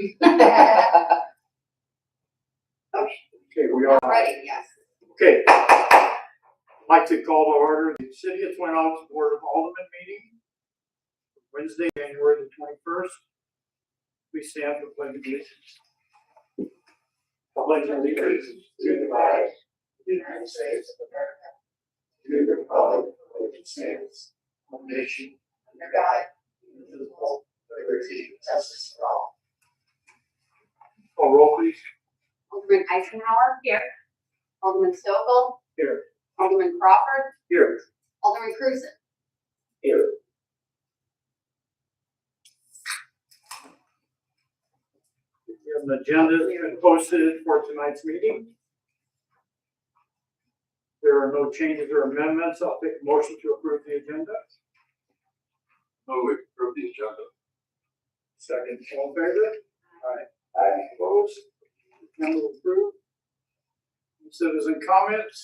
Okay, we are Ready, yes. Okay. I'd like to call to order the City of Twin Oaks Board of Aldermen meeting, Wednesday, January the 21st. Please stand for pledge of allegiance. Pledge of allegiance to the flag of the United States of America, to the republic for which it stands, one nation, under God, indivisible, with liberty and justice for all. Call roll, please. Alderman Eisenhower. Here. Alderman Stokel. Here. Alderman Crawford. Here. Alderman Cruzen. Here. The agenda has been posted for tonight's meeting. There are no changes or amendments. I'll take a motion to approve the agenda. Move to approve the agenda. Second, all in favor? Aye. Aye. Opposed? Agenda approved. Citizen comments?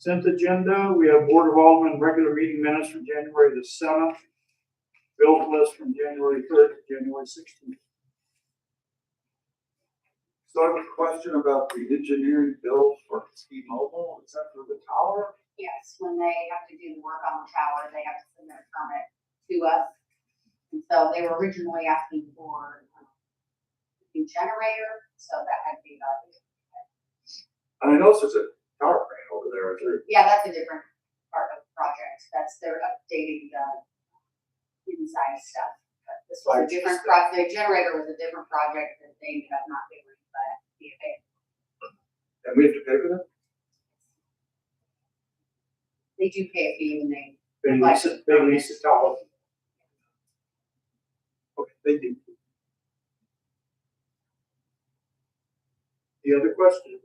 Consent agenda. We have Board of Aldermen regular meeting minutes from January the 7th. Bills list from January 3rd to January 16th. So I have a question about the engineering bill for T-Mobile. Is that for the tower? Yes, when they have to do the work on the tower, they have to submit a permit to us. And so they were originally asking for a new generator, so that had to be evaluated. And I noticed there's a tower crane over there. Yeah, that's a different part of the project. That's their updating the inside stuff. But this was a different project. The generator was a different project that they ended up not doing, but And we have to pay for that? they do pay a fee and They lease the tower. Okay, thank you. Any other questions?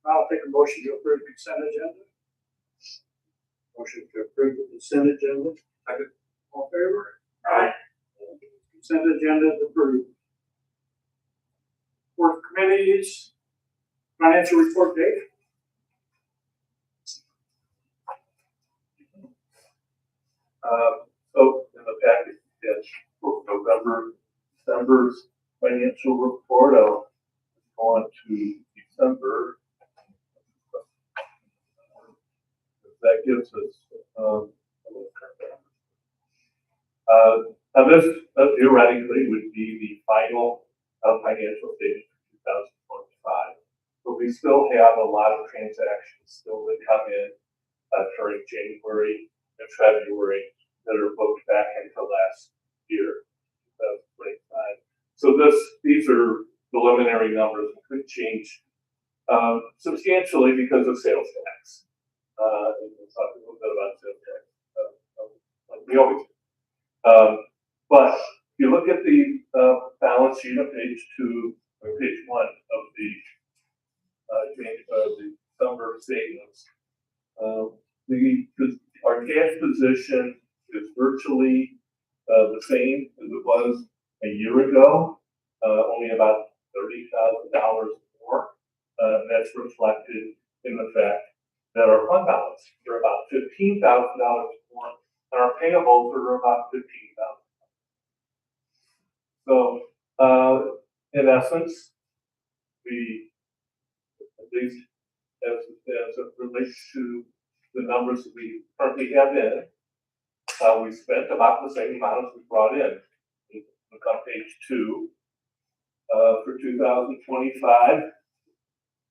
I'll take a motion to approve the consent agenda. Motion to approve the consent agenda. Second. All in favor? Aye. Consent agenda is approved. Board committees, financial report date. So in the package, yes, November, December's financial report. I'll go on to December. That gives us now this theoretically would be the final financial statement for 2025, but we still have a lot of transactions still to come in during January and February that are booked back into last year, 2025. So these are preliminary numbers that could change substantially because of sales tax. We'll talk a little bit about sales tax, like we always do. But if you look at the balance sheet on page 2 or page 1 of the December statements, our cash position is virtually the same as it was a year ago, only about $30,000 more. That's reflected in the fact that our fund balance are about $15,000 more, and our payables are about $15,000. So, in essence, at least as it relates to the numbers that we currently have in, we spent about the same amount as we brought in. Look on page 2. For 2025,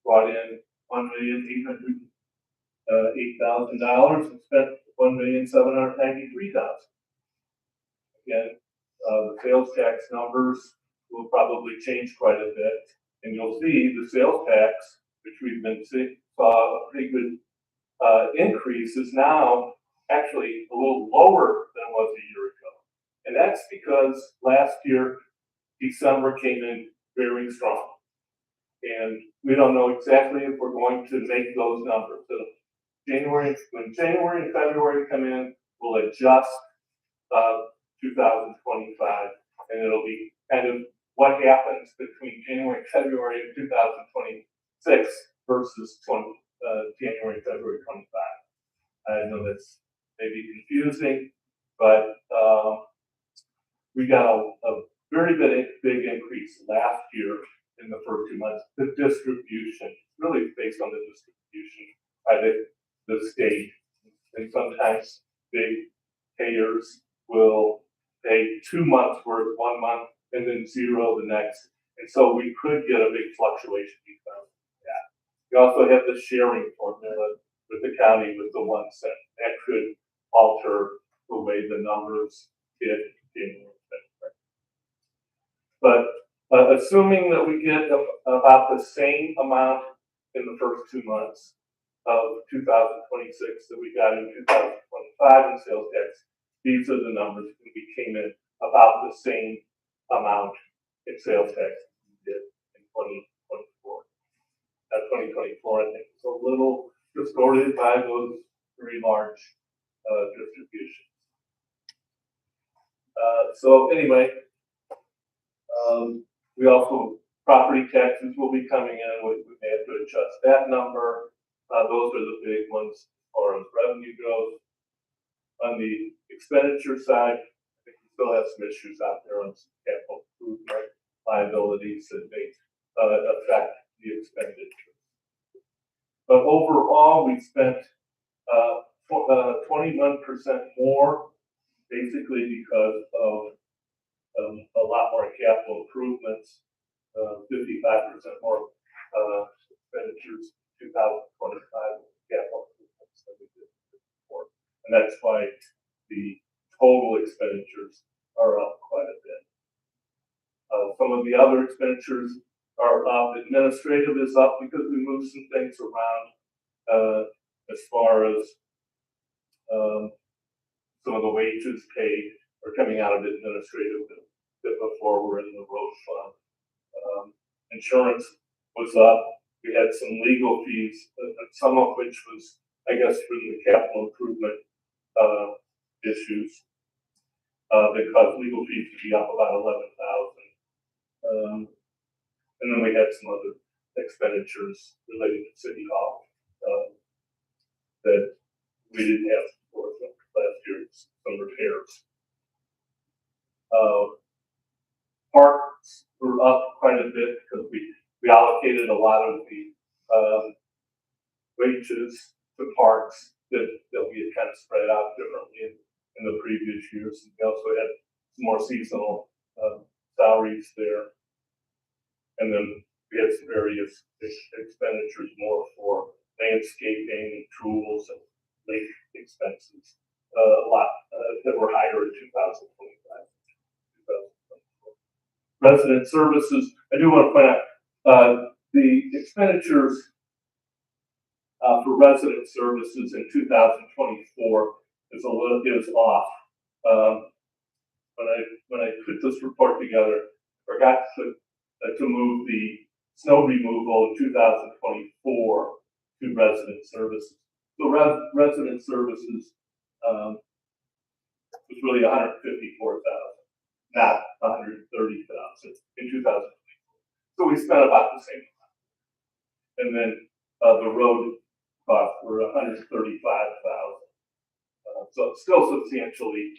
brought in $1,808,000 and spent $1,793,000. Again, the sales tax numbers will probably change quite a bit, and you'll see the sales tax, which we've been seeing, saw a pretty good increase, is now actually a little lower than it was a year ago. And that's because last year, December came in very strong. And we don't know exactly if we're going to make those numbers. So when January and February come in, we'll adjust 2025, and it'll be kind of what happens between January and February of 2026 versus January and February 25. I know that's maybe confusing, but, we got a very big increase last year in the first 2 months. The distribution, really based on the distribution by the state. And sometimes big payers will pay 2 months worth 1 month and then 0 the next. And so we could get a big fluctuation because of that. We also have the sharing formula with the county with the 1 cent. That could alter the way the numbers get in. But assuming that we get about the same amount in the first 2 months of 2026 that we got in 2025 in sales tax, these are the numbers, and we came in about the same amount in sales tax we did in 2024. 2024, I think, is a little distorted by those very large distributions. So anyway, we also, property taxes will be coming in, we may have to adjust that number. Those are the big ones as far as revenue goes. On the expenditure side, I think we still have some issues out there on some capital improvement liabilities that may affect the expenditure. But overall, we spent 21% more, basically because of a lot more capital improvements, 55% more expenditures in 2025 capital improvements than we did before. And that's why the total expenditures are up quite a bit. Some of the other expenditures are up. Administrative is up because we moved some things around as far as some of the wages paid are coming out of administrative that before were in the road fund. Insurance was up. We had some legal fees, some of which was, I guess, for the capital improvement issues that caused legal fees to be up about $11,000. And then we had some other expenditures related to City Hall that we didn't have for last year, some repairs. Parks were up quite a bit because we allocated a lot of the wages to parks that we had kind of spread out differently in the previous years. We also had some more seasonal salaries there. And then we had some various expenditures more for landscaping, tools, and lake expenses, a lot that were higher in 2025. Resident services, I do want to point out the expenditures for resident services in 2024 is off. When I put this report together, I forgot to move the snow removal in 2024 to resident services. So resident services was really 154,000, not 130,000 in 2024. So we spent about the same amount. And then the road costs were 135,000. So it's still substantially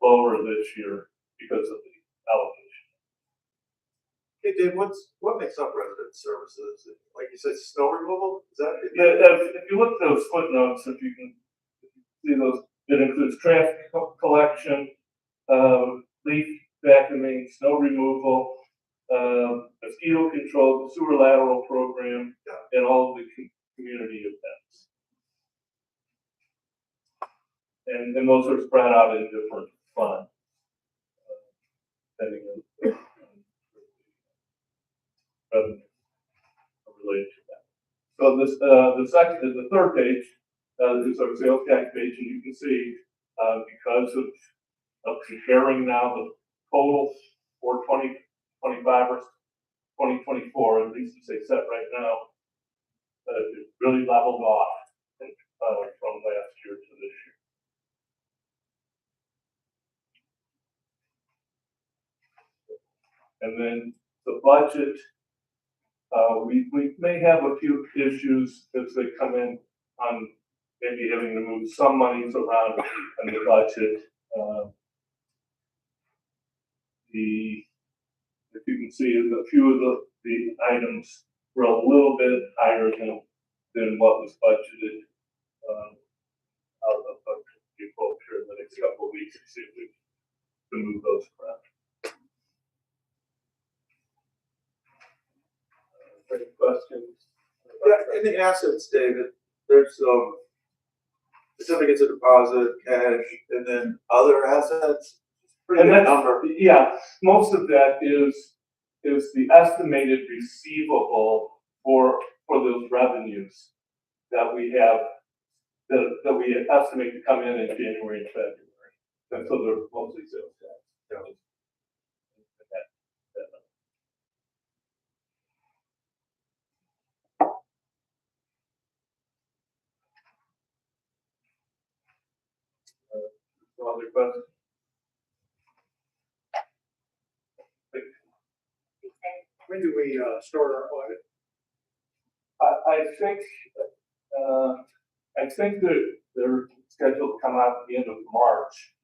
lower this year because of the allocation. Hey Dave, what makes up resident services? Like you said, snow removal? Is that? Yeah, if you look at those footnotes, if you can see those, it includes trash collection, leaf vacuuming, snow removal, mosquito control, the sewer lateral program, and all of the community events. And those are spread out in different funds, depending on related to that. So this, the third page is our sales tax page, and you can see because of comparing now the totals for 2025 or 2024, at least as they set right now, it really leveled off from last year to this year. And then the budget, we may have a few issues as they come in on maybe having to move some monies around in the budget. If you can see, a few of the items were a little bit higher than what was budgeted. Out of the budget, we hope here in the next couple of weeks to see if we can move those around. Any questions? Yeah, in the assets, David, there's certificates of deposit, cash, and then other assets. Pretty And good that's, number. yeah, most of that is the estimated receivable for those revenues that we have, that we estimate to come in January and February. And so they're mostly sales tax. No other questions? When do we start our audit? I think that they're scheduled to come out at the end of March.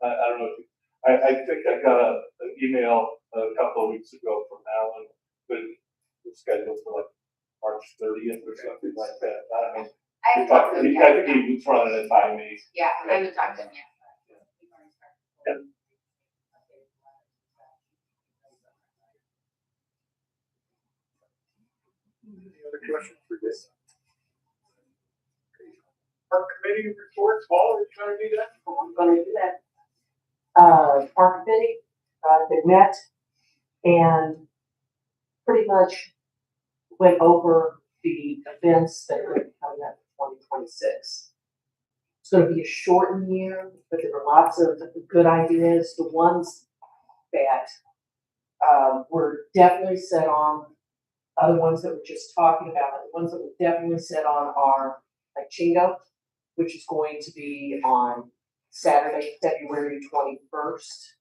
I don't know if I think I got an email a couple of weeks ago from Alan, but it's scheduled for like March 30th or something like that. I don't know. I haven't talked to him I yet. think he was running it by me. Yeah, I haven't talked to him yet. Any other questions for this? Our committee reports, Paul, are you trying to do that? I'm gonna do that. Park committee, they met and pretty much went over the events that are coming up in 2026. It's gonna be a shortened year, but there were lots of good ideas. The ones that were definitely set on, other ones that we're just talking about, but the ones that were definitely set on are like Chingo, which is going to be on Saturday, February 21st.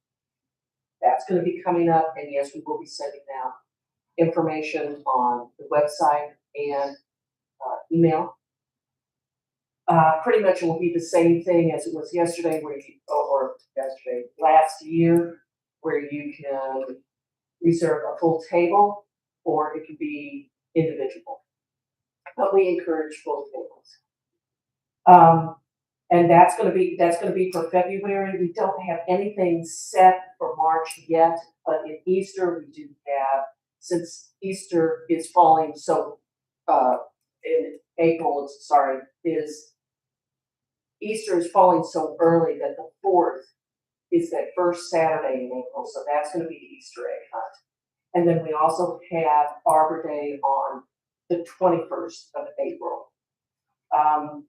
That's going to be coming up, and yes, we will be sending out information on the website and email. Pretty much it will be the same thing as it was yesterday, last year, where you can reserve a full table, or it can be individual. But we encourage full tables. And that's gonna be for February. We don't have anything set for March yet, but in Easter, we do have, since Easter is falling so, in April, Easter is falling so early that the 4th is that first Saturday in April, so that's gonna be the Easter egg hunt. And then we also have Arbor Day on the 21st of April.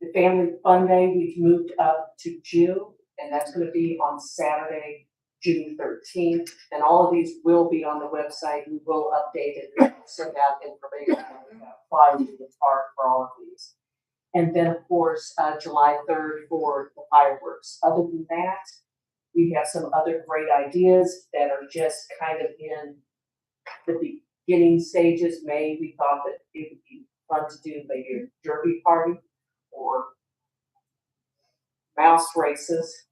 The Family Fun Day, we've moved up to June, and that's gonna be on Saturday, June 13th. And all of these will be on the website. We will update it, and send out information about flyers in the park for all of these. And then, of course, July 3rd for the fireworks. Other than that, we have some other great ideas that are just kind of in the beginning stages. May, we thought that it would be fun to do maybe a derby party or mouse races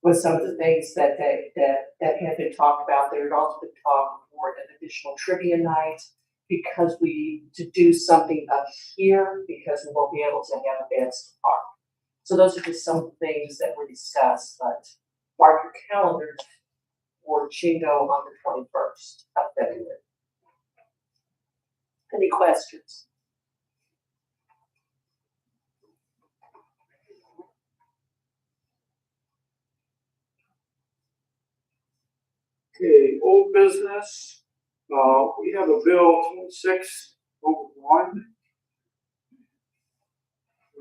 with some of the things that have been talked about. There had also been talk for an additional trivia night, because we need to do something up here, because we won't be able to have events in the park. So those are just some things that were discussed, but mark your calendars for Chingo on the 21st of February. Any questions? Okay, old business, we have a bill 2601. Want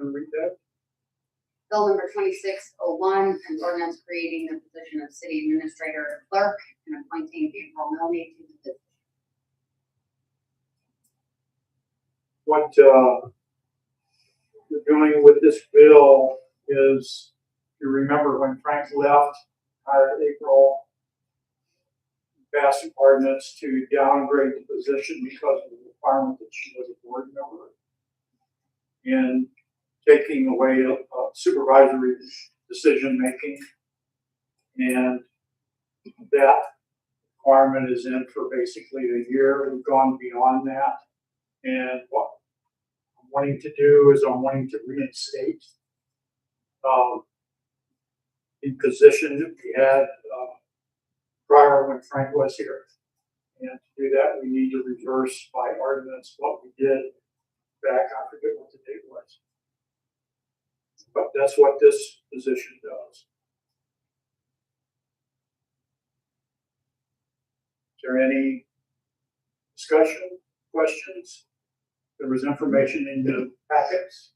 to read that? Bill number 2601, an ordinance creating the position of city administrator and clerk and appointing April Milne to the position. What we're doing with this bill is, you remember when Frank left, April passed an ordinance to downgrade the position because of the requirement that she was a board member. And taking away supervisory decision making. And that requirement is in for basically a year. We've gone beyond that. And what I'm wanting to do is I'm wanting to reinstate the position that we had prior when Frank was here. And to do that, we need to reverse by ordinance what we did back, I forget what the date was. But that's what this position does. Is there any discussion, questions? There was information in the packets.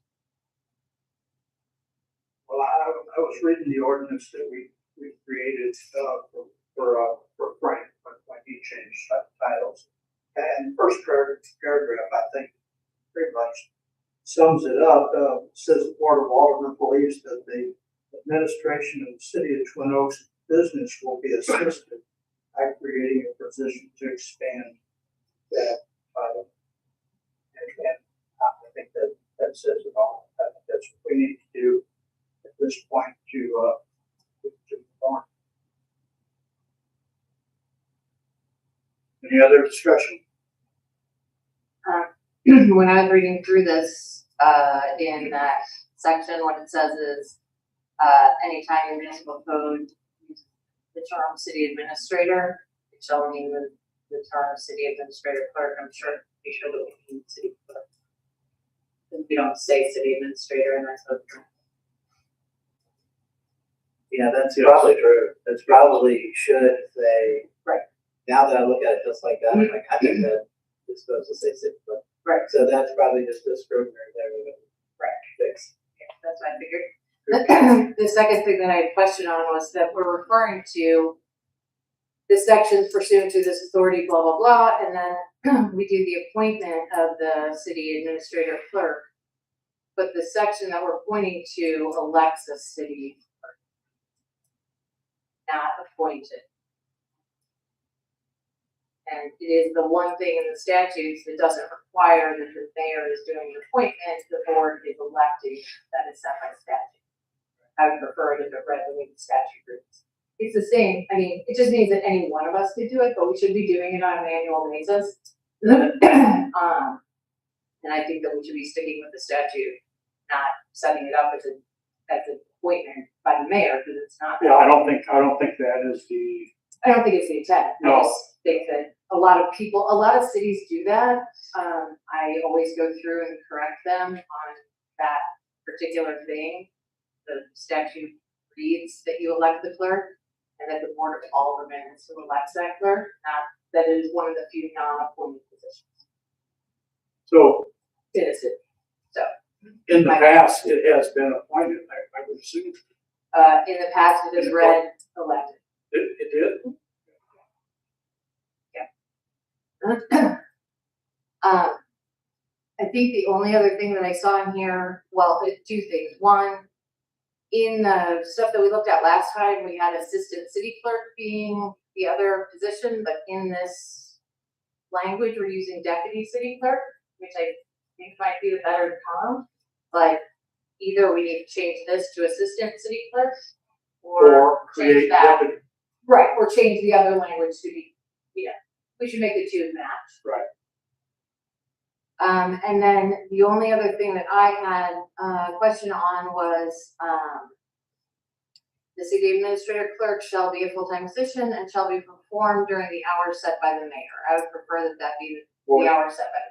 Well, I was reading the ordinance that we created for Frank when he changed titles. And first paragraph, I think, pretty much sums it up. Says the Board of Aldermen believes that the administration of the city of Twin Oaks business will be assisted by creating a position to expand that title. And I think that says it all. I think that's what we need to do at this point to perform. Any other discussion? When I was reading through this, in that section, what it says is, anytime municipal code uses the term city administrator, it shall mean the term city administrator clerk. I'm sure, be sure that we need city clerk. We don't say city administrator in that code. Yeah, that's probably true. That's probably should say. Right. Now that I look at it just like that, I'm like, I think that it's supposed to say city clerk. Right. So that's probably just this scrivener there we're gonna fix. Yeah, that's what I figured. The second thing that I had question on was that we're referring to the sections pursuant to this authority, blah, blah, blah, and then we do the appointment of the city administrator clerk. But the section that we're pointing to elects a city clerk, not appointed. And it is the one thing in the statutes that doesn't require that the mayor is doing the appointment, the board is electing, that is set by statute. I would prefer it if it read the way the statute reads. It's the same, I mean, it just means that any one of us could do it, but we should be doing it on an annual basis. And I think that we should be sticking with the statute, not setting it up as an appointment by the mayor, because it's not. Yeah, I don't think that is the. I don't think it's the intent. No. I just think that a lot of cities do that. I always go through and correct them on that particular thing. The statute reads that you elect the clerk and that the board of aldermen is who elects that clerk, not that it is one of the few non-appointed positions So in a city. So, in the past, it has been appointed, I would assume. in the past, it is read elected. It did? I think the only other thing that I saw in here, well, two things. One, in the stuff that we looked at last time, we had assistant city clerk being the other position, but in this language, we're using deputy city clerk, which I think might be the better term. But either we need to change this to assistant city clerk or change create that. deputy. Right, or change the other language to be, we should make the two match. Right. And then the only other thing that I had a question on was, the city administrator clerk shall be a full-time position and shall be performed during the hours set by the mayor. I would prefer that be the hours set by the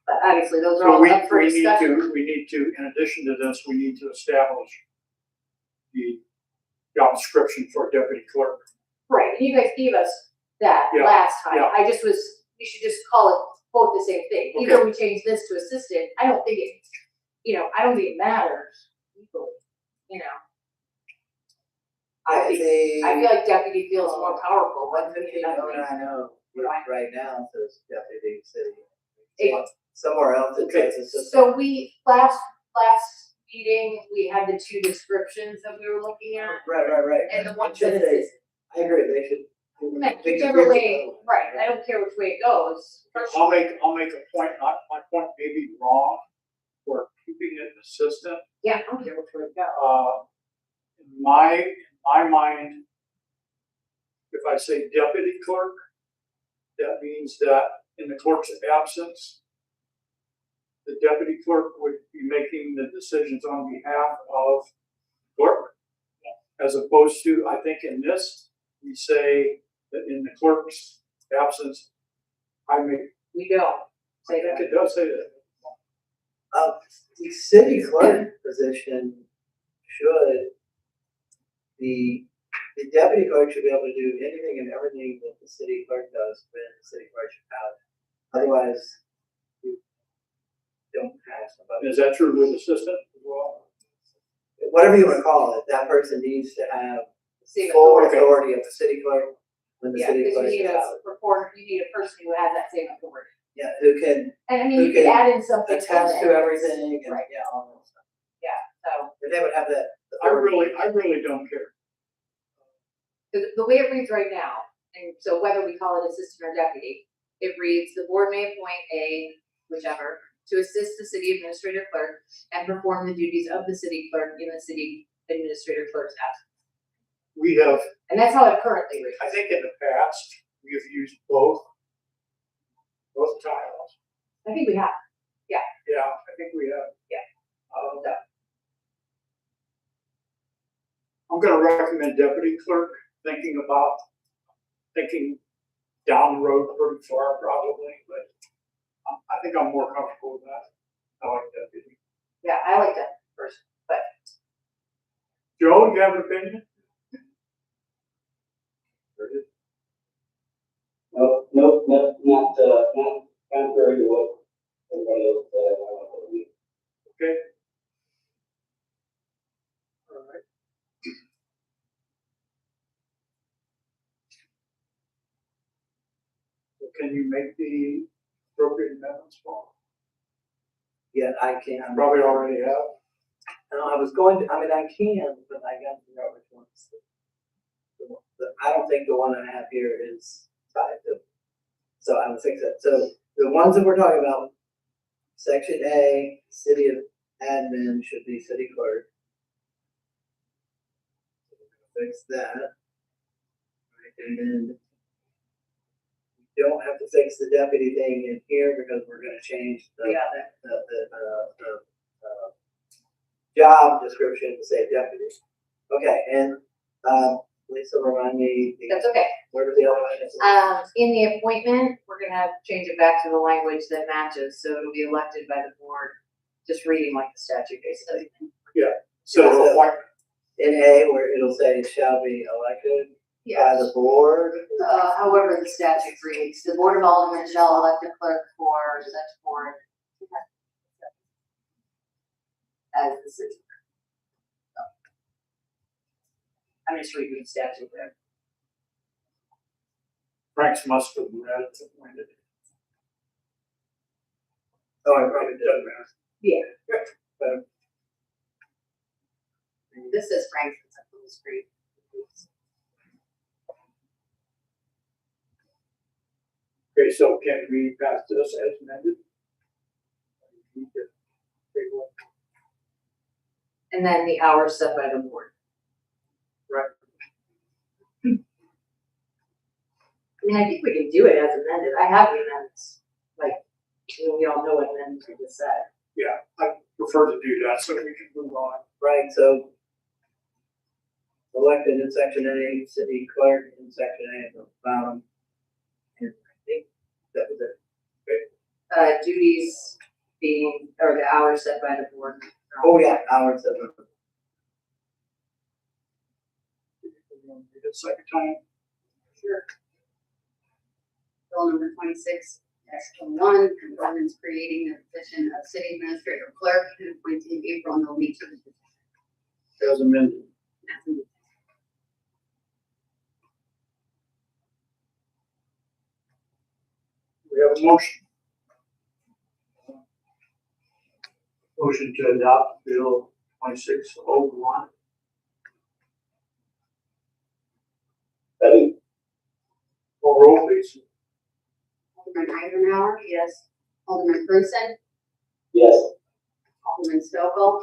But obviously, those are So all up for discussion. we need to, in addition to this, we need to establish the job description for deputy clerk. Right, and you guys gave us that Yeah, last time. yeah. We should just call it both the same thing. Okay. Either we change this to assistant, I don't think it matters equally, I feel like deputy feels more powerful, but I know, right now, it says deputy city. It- Somewhere else it says assistant. So we, last meeting, we had the two descriptions that we were looking at. Right. And the one It should that say- is, I agree, they should. whichever way, right, I don't care which way it goes. I'll make a point, my point may be wrong, we're keeping it consistent. Yeah, I don't care which way it goes. In my mind, if I say deputy clerk, that means that in the clerk's absence, the deputy clerk would be making the decisions on behalf of clerk. As opposed to, I think in this, we say that in the clerk's absence, I make, We don't I say think that. it does say that. The city clerk position should, the deputy clerk should be able to do anything and everything that the city clerk does, but the city clerk should have. Otherwise, you don't have somebody. Is that true with assistant as well? Whatever you wanna call it, that person needs to have Same full authority. authority of the city clerk when the Yeah, city because clerk you need is a out. reporter, you need a person who has that same authority. Yeah, who can And I mean, Who you could can add in something. attest to in there. everything and, Right. yeah, all that stuff. So, If they would have that. I authority. really don't care. the way it reads right now, and so whether we call it assistant or deputy, it reads, the board may appoint a, whichever, to assist the city administrator clerk and perform the duties of the city clerk in the city administrator clerk's absence. We have, And that's how it currently reads. I think in the past, we have used both titles. I think we have. Yeah, I think we have. Yeah. Um, I'm gonna recommend deputy clerk, thinking down the road pretty far probably, but I think I'm more comfortable with that. I like deputy. Yeah, I like that person, but Joe, you have an opinion? Nope, not contrary to what everybody else said. Okay. All right. So can you make the appropriate amendments, Paul? Yeah, I can. Probably already have. No, I was going to, I mean, I can, but I got to figure out which ones. I don't think the one I have here is tied to. So I would fix it. So the ones that we're talking about, section A, city of admin should be city clerk. Fix that. Right, and then we don't have to fix the deputy thing in here because we're gonna change the job description to say deputy. Okay, and, Lisa, remind me, that's okay. where does the other one? In the appointment, we're gonna change it back to the language that matches, so it'll be elected by the board, just reading like the statute basically. So appointment. In A, where it'll say shall be elected by the board. However the statute reads, the board of aldermen shall elect a clerk for such board as the city. I'm just reading the statute there. Frank's must have read appointed. Oh, I probably did. This is Frank's, it's up on the screen. Okay, so can we pass this as amended? And then the hours set by the board. Right. I mean, I think we can do it as amended. I have the amendments, like, we all know what amendments we just said. Yeah, I prefer to do that so we can move on. Right, so elected in section A, city clerk in section A at the bottom. And I think that was it. Duties being, or the hours set by the board. Oh, yeah, hours of the. Read it second time. Sure. Bill number 26-1, an ordinance creating the position of city administrator clerk and appointing April Noe to the position. As amended. We have a motion. Motion to adopt Bill 2601. Second. Call roll, please. Alderman Eisenhower. Yes. Alderman Cruzen. Yes. Alderman Stokel.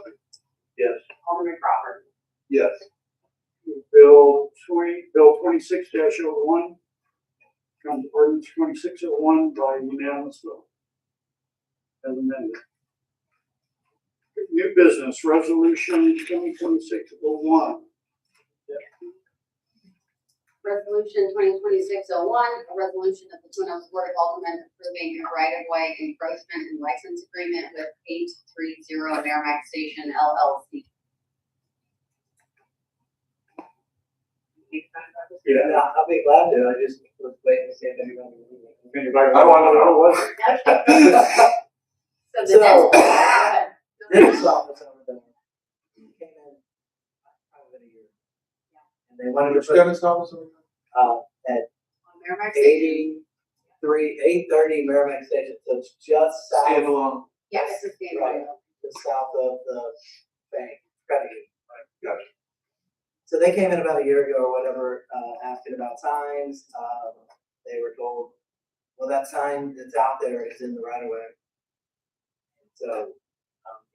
Yes. Alderman Crawford. Yes. Bill 26-01. Comes ordinance 2601 by unanimous vote. As amended. New business, resolution 2026-01. Resolution 2026-01, a resolution of the Twin Oaks Board of Aldermen approving a right-of-way encroachment and license agreement with 830 Merrimack Station LLC. Yeah, I'll be glad to, I just was waiting to see if anybody. I want to know what. So the So- next, go ahead. Dentist office over there came in probably a year. And they wanted to Which put, dentist office are we on? at On Merrimack Station. 830 Merrimack Station, so it's just south, Standalone. Yes, it's the right, just south of the bank, credit union. Gotcha. So they came in about a year ago or whatever, asking about signs. They were told, well, that sign that's out there is in the right of way. So,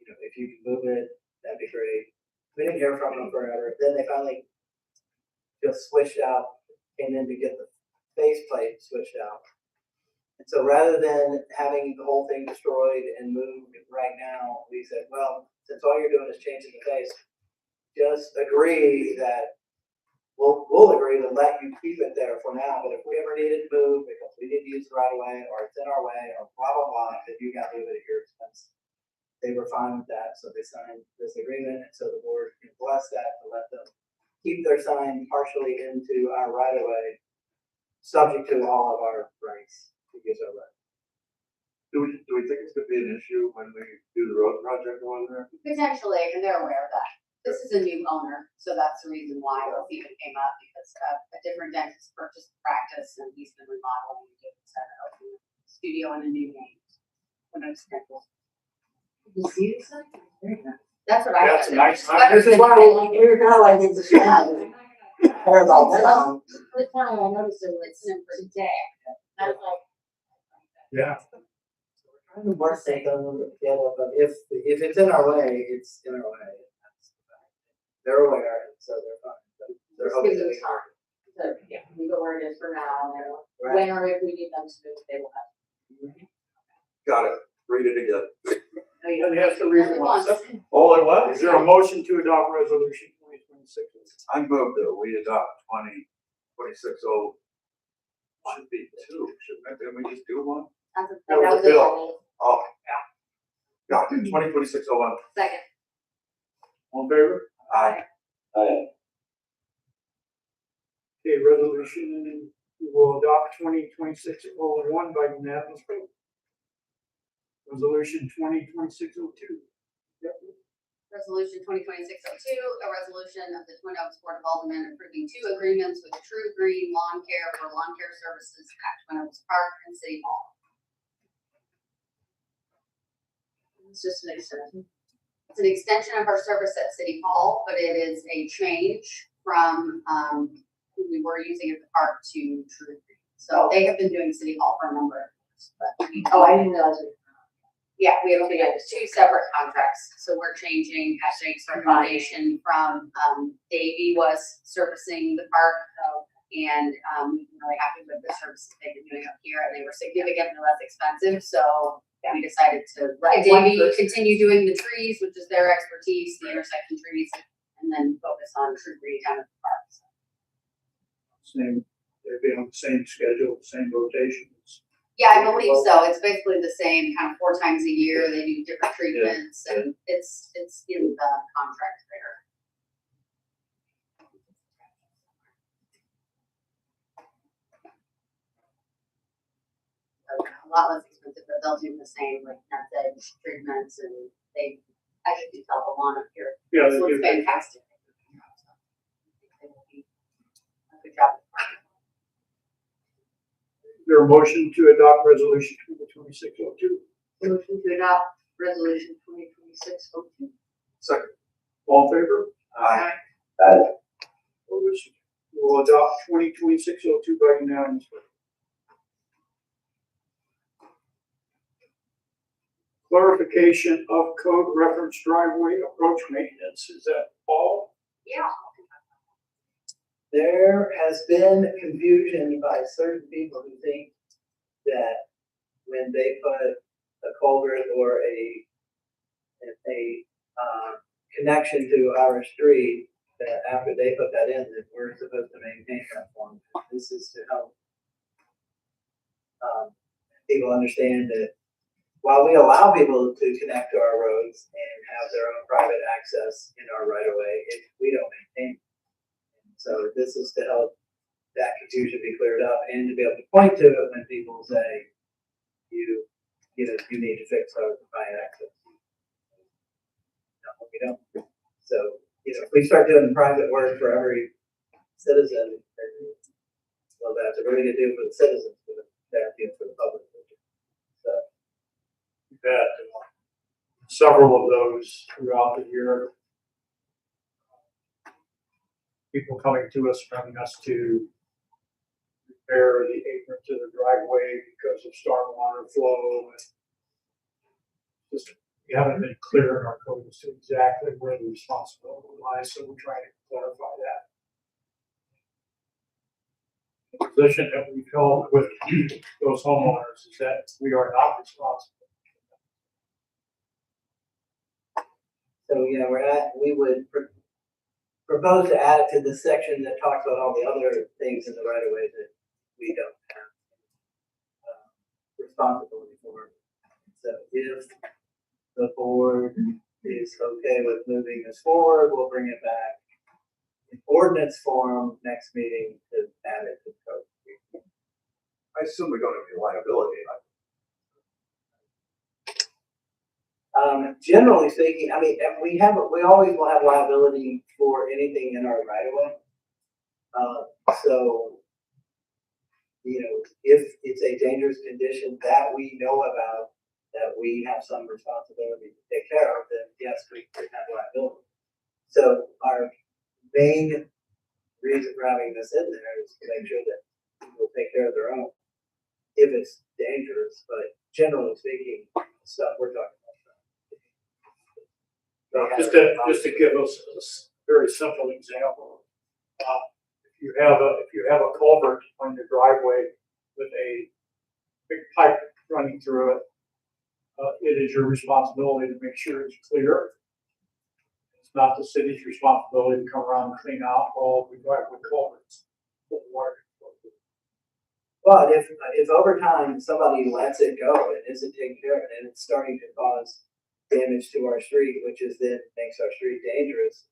if you can move it, that'd be great. We didn't hear from them forever. Then they finally just switched out, came in to get the faceplate switched out. And so rather than having the whole thing destroyed and moved right now, we said, well, since all you're doing is changing the face, just agree that we'll agree to let you keep it there for now, but if we ever need it moved because we didn't use the right of way or it's in our way or blah, blah, blah, then you gotta move it at your expense. They were fine with that, so they signed this agreement, and so the board can bless that to let them keep their sign partially into our right of way, subject to all of our rights to use our right. Do we think it's gonna be an issue when we do the road project over there? Potentially, and they're aware of that. This is a new owner, so that's the reason why it even came up, because a different dentist purchased the practice and he's been remodeling and doing a studio and a new name. When I'm scheduled. You see this? That's what I. That's a nice But- sign. This is why you're kind of like, it's a shame. Care about that. The time I noticed it, it's in for today. I was like. Yeah. Trying to work something together, but if it's in our way, it's in our way. They're aware, so they're fine. But they're Just hoping give that them we time. So, yeah, we go where it is for now, and Right. when or if we need them to move, they will have. Got it. Read it again. And he has to read it once. All at once? Is there a motion to adopt resolution 2026? I move that we adopt 2026-01. Should be two, shouldn't it? Didn't we just do one? That was Bill. it. Oh, yeah. Got it, 2026-01. Second. All in favor? Aye. Aye. Okay, resolution, we will adopt 2026-01 by unanimous vote. Resolution 2026-02. Resolution 2026-02, a resolution of the Twin Oaks Board of Aldermen approving 2 agreements with True Green Lawn Care for lawn care services at Twin Oaks Park and City Hall. It's just an extension. It's an extension of our service at City Hall, but it is a change from, who we were using at the park to True Green. So they have been doing City Hall for a number of years, but. I didn't realize it. Yeah, we have 2 separate contracts, so we're changing Jake's recommendation from, Davey was servicing the park. And, we've been really happy with the services they've been doing up here, and they were significantly less expensive, so we decided to let Davey continue doing the trees, which is their expertise, the intersection trees, and then focus on True Green down at the park. Same, they'll be on the same schedule, same rotations. Yeah, I believe so. It's basically the same, kind of 4 times a year. They do different treatments, and it's in the contract there. A lot less expensive, but they'll do the same, like nut edge treatments, and they actually tell the lawn up here. Yeah, It they looks do. fantastic. They will be a good job. Is there a motion to adopt resolution 2026-02? Motion to adopt resolution 2026-02. Second. All in favor? Aye. Opposed? We'll adopt 2026-02 by unanimous vote. Clarification of code reference driveway approach maintenance. Is that all? Yeah. There has been confusion by certain people who think that when they put a culvert or a connection to our street, that after they put that in, that we're supposed to maintain that for them. This is to help people understand that while we allow people to connect to our roads and have their own private access in our right of way, we don't maintain it. So this is to help that confusion be cleared up and to be able to point to it when people say, you need to fix our private access. No, we don't. So, if we start doing private work for every citizen, well, that's a really good deal for the citizens, but that's deal for the public. So, We've had several of those throughout the year. People coming to us, wanting us to repair the apron to the driveway because of stormwater flow. Just, we haven't been clear in our code as to exactly where the responsibility lies, so we're trying to clarify that. The position that we've held with those homeowners is that we are not responsible. So, we would propose to add it to the section that talks about all the other things in the right of way that we don't have responsibility for. So if the board is okay with moving this forward, we'll bring it back in ordinance form next meeting to add it to the code. I assume we don't have any liability. Generally speaking, I mean, we always will have liability for anything in our right of way. So, if it's a dangerous condition that we know about, that we have some responsibility to take care of, then yes, we have liability. So our main reason for having this in there is to make sure that people take care of their own if it's dangerous, but generally speaking, stuff we're talking about. Just to give us a very simple example, if you have a culvert on your driveway with a big pipe running through it, it is your responsibility to make sure it's clear. It's not the city's responsibility to come around and clean out all the driveway culverts. But if over time somebody lets it go and isn't taking care of it, and it's starting to cause damage to our street, which is then makes our street dangerous,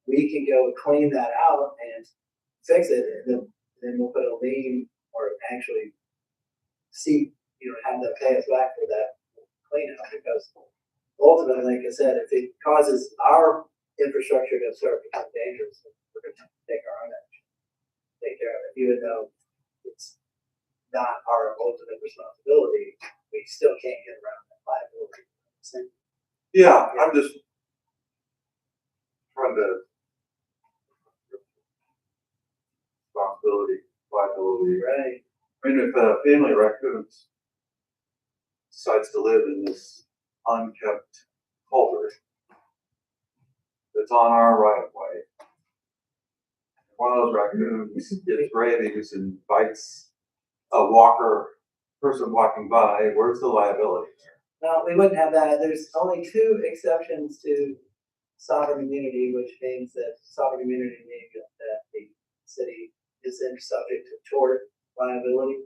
we can go clean that out and fix it, and then we'll put a lien or actually have them pay us back for that cleanup, because ultimately, like I said, if it causes our infrastructure to start become dangerous, we're going to have to take our own action, take care of it, even though it's not our ultimate responsibility. We still can't get around that liability. Yeah, I'm just trying to liability. Right. I mean, if a family raccoons decides to live in this unkept culvert that's on our right of way, one of those raccoons gets rabies and bites a person walking by, where's the liability there? No, we wouldn't have that. There's only 2 exceptions to sovereign immunity, which means that sovereign immunity means that the city isn't subject to tort liability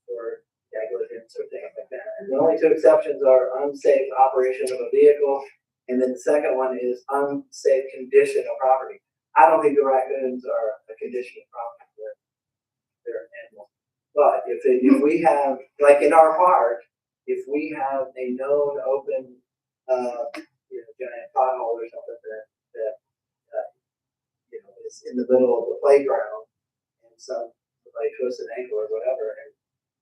or negligence or things like that. And the only 2 exceptions are unsafe operation of a vehicle, and then the second one is unsafe condition of property. I don't think the raccoons are a condition of property. They're animals. But if we have, like in our park, if we have a known open, giant pothole or something that is in the middle of the playground, and somebody twists an ankle or whatever, and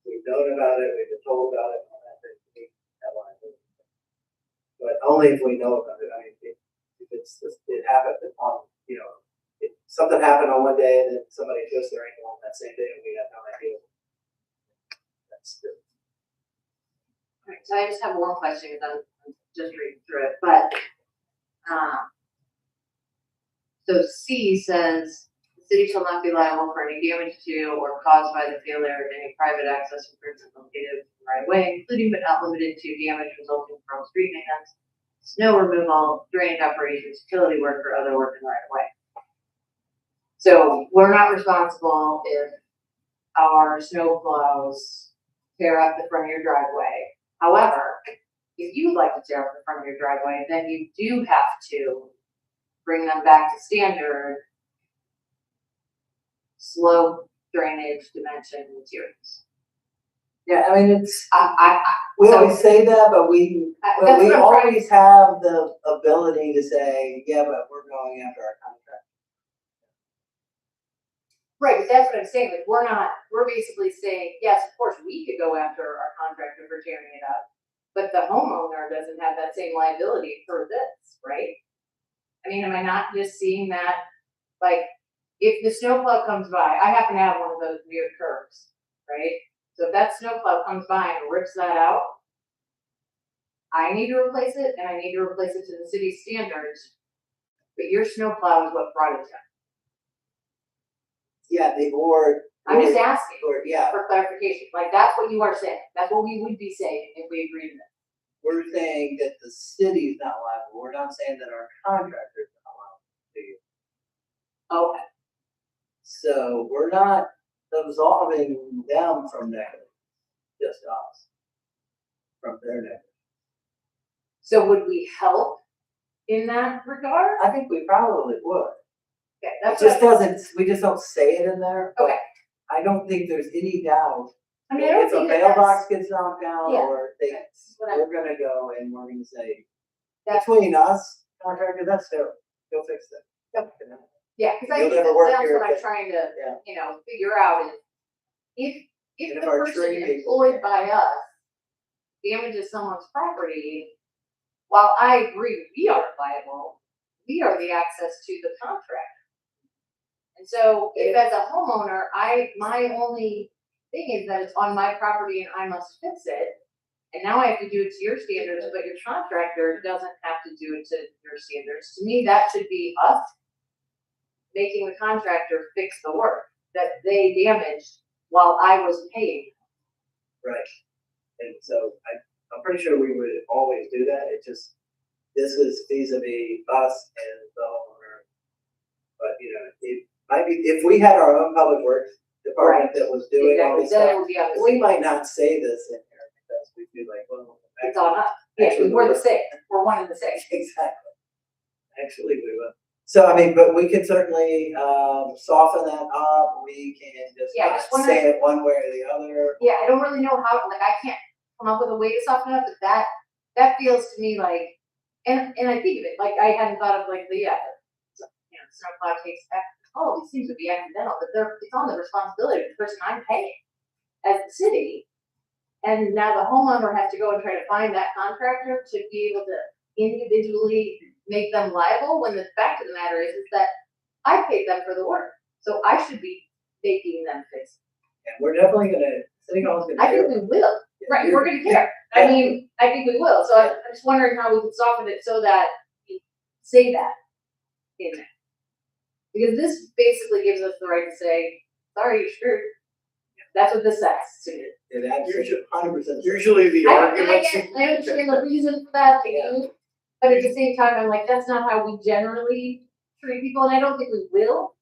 we've known about it, we've been told about it, all that thing, we have liability. But only if we know about it. I mean, if it happened on, you know, if something happened on one day and then somebody twists their ankle on that same day and we have no idea. That's good. Alright, so I just have one question, because I'm just reading through it, but, so C says, the city shall not be liable for any damage to or caused by the failure of any private access improvement located right away, including but not limited to damage resulting from street maintenance, snow removal, drainage operations, utility work, or other work in right away. So we're not responsible if our snow plows tear up the front of your driveway. However, if you would like to tear up the front of your driveway, then you do have to bring them back to standard slope, drainage, dimension, materials. Yeah, I mean, it's, I, we so- always say that, but we that's But we what I'm trying always have the ability to say, yeah, but we're going after our contract. Right, but that's what I'm saying, like, we're basically saying, yes, of course, we could go after our contractor for tearing it up, but the homeowner doesn't have that same liability for this, right? I mean, am I not just seeing that, like, if the snowplow comes by, I happen to have one of those weird curves, right? So if that snowplow comes by and rips that out, I need to replace it, and I need to replace it to the city standards, but your snowplow is what brought it down. Yeah, I'm just asking yeah, for clarification, like, that's what you are saying, that's what we would be saying if we agreed to that. we're saying that the city's not liable. We're not saying that our contractor's not liable. Okay, So we're not absolving them from negligence, just us. From their negligence. so would we help in that regard? I think we probably would. Okay, It that's just what, doesn't, we just don't say it in there. but Okay. I don't think there's any doubt. I mean, I don't If a think that mailbox gets knocked down Yeah, or that's what I- we're gonna go and we're gonna say, that's, between us, contractor, that's terrible, go fix it. yeah, cause I You'll think never work that's here what I'm again. trying to, Yeah. you know, figure out is, if And the if our person tree people employed can't. by us damages someone's property, while I agree we are liable, we are the access to the contractor. And so if as a homeowner, my only thing is that it's on my property and I must fix it. And now I have to do it to your standards, but your contractor doesn't have to do it to your standards. To me, that should be us making the contractor fix the work that they damaged while I was paying. Right. And so I'm pretty sure we would always do that. It just, this is vis-a-vis us and the homeowner. But, you know, it might be, if we had our own public works department that was doing all Exactly, this then it stuff, would be on the we city. might not say this in here because we'd be like, well. It's on us. Yeah, actually, we're the same. We're one and the same. Exactly. Actually, we would. So, I mean, but we can certainly, soften that up. We can just Yeah, not just wondering- say it one way or the other. Yeah, I don't really know how, like, I can't come up with a way to soften it up, but that feels to me like, and I think of it, like, I hadn't thought of like the, snowplow takes back, oh, it seems to be accidental, but it's on the responsibility of the person I'm paying as the city. And now the homeowner has to go and try to find that contractor to be able to individually make them liable, when the fact of the matter is that I paid them for the work, so I should be making them fix it. And we're definitely gonna, City Hall's gonna. I think care. we will. Right, You're- we're gonna care. I mean, I think we will, so I'm just wondering how we can soften it so that we say that in there. Because this basically gives us the right to say, sorry, you're screwed. That's what this says to me. It actually 100%. Usually the I arguments. understand the reason for that, Yeah. but at the same time, I'm like, that's not how we generally treat people, and I don't think we will.